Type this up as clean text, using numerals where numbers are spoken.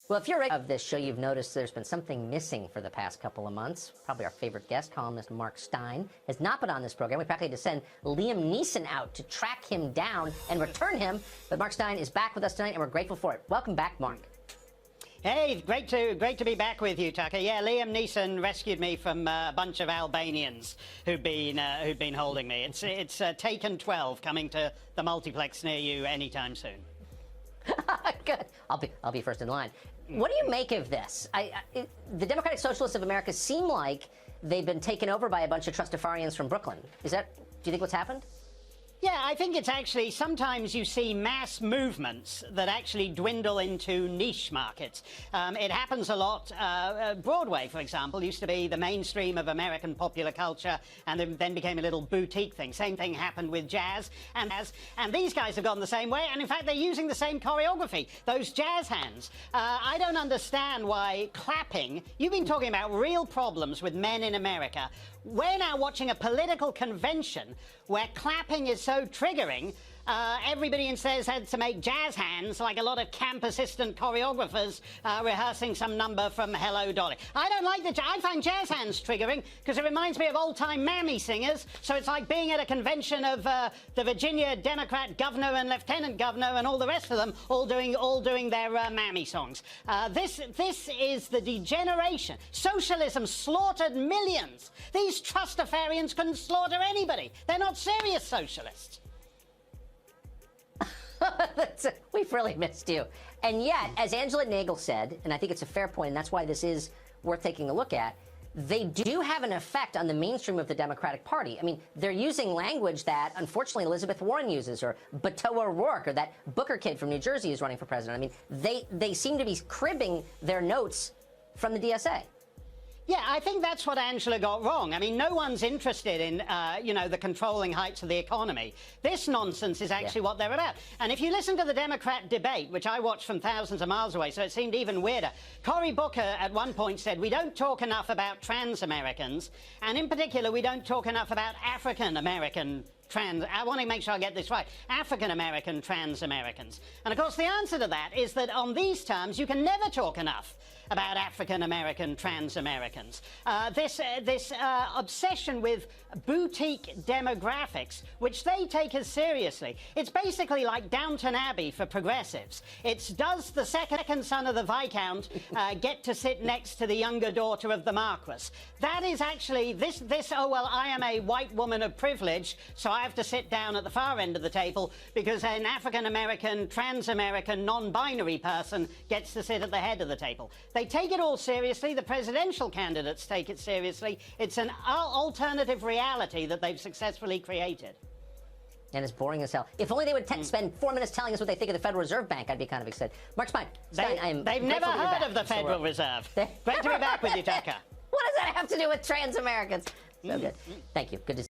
Well, if you're of this show, you've noticed there's been something missing for the past couple of months. Probably our favorite guest, columnist Mark Steyn, has not been on this program. We practically had to send Liam Neeson out to track him down and return him. But Mark Steyn is back with us tonight, and we're grateful for it. Welcome back, Mark. Hey, great to be back with you, Tucker. Yeah, Liam Neeson rescued me from a bunch of Albanians who've been holding me. It's Taken 12 coming to the multiplex near you anytime soon. Good. I'll be first in line. What do you make of this? The Democratic Socialists of America seem like they've been taken over by a bunch of Trustafarians from Brooklyn. Do you think what's happened? Yeah, I think it's actually, sometimes you see mass movements that actually dwindle into niche markets. It happens a lot. Broadway, for example, used to be the mainstream of American popular culture and then became a little boutique thing. Same thing happened with jazz. And these guys have gone the same way. And in fact, they're using the same choreography, those jazz hands. I don't understand why clapping, you've been talking about real problems with men in America. We're now watching a political convention where clapping is so triggering. Everybody instead had to make jazz hands like a lot of camp assistant choreographers rehearsing some number from Hello, Dolly. I don't like I find jazz hands triggering because it reminds me of old-time mammy singers. So it's like being at a convention of the Virginia Democrat governor and lieutenant governor and all the rest of them all doing their mammy songs. This is the degeneration. Socialism slaughtered millions. These Trustafarians couldn't slaughter anybody. They're not serious socialists. We've really missed you. And yet, as Angela Nagel said, and I think it's a fair point, and that's why this is worth taking a look at, they do have an effect on the mainstream of the Democratic Party. I mean, they're using language that, unfortunately, Elizabeth Warren uses, or Beto O'Rourke, or that Booker kid from New Jersey is running for president. I mean, they seem to be cribbing their notes from the DSA. Yeah, I think that's what Angela got wrong. I mean, no one's interested in, the controlling heights of the economy. This nonsense is actually what they're about. And if you listen to the Democrat debate, which I watched from thousands of miles away, so it seemed even weirder, Cory Booker at one point said, we don't talk enough about trans Americans, and in particular, we don't talk enough about African American I want to make sure I get this right. African-American trans Americans. And of course, the answer to that is that on these terms, you can never talk enough about African-American trans Americans. This obsession with boutique demographics, which they take as seriously. It's basically like Downton Abbey for progressives. It's does the second son of the Viscount get to sit next to the younger daughter of the Marquis? That is actually this, oh, well, I am a white woman of privilege, so I have to sit down at the far end of the table because an African-American, trans-American, non-binary person gets to sit at the head of the table. They take it all seriously. The presidential candidates take it seriously. It's an alternative reality that they've successfully created. And it's boring as hell. If only they would spend 4 minutes telling us what they think of the Federal Reserve Bank, I'd be kind of excited. Mark Steyn, they've never heard of the Federal Reserve. Great to be back with you, Tucker. What does that have to do with trans Americans? So good. Thank you. Good to see you.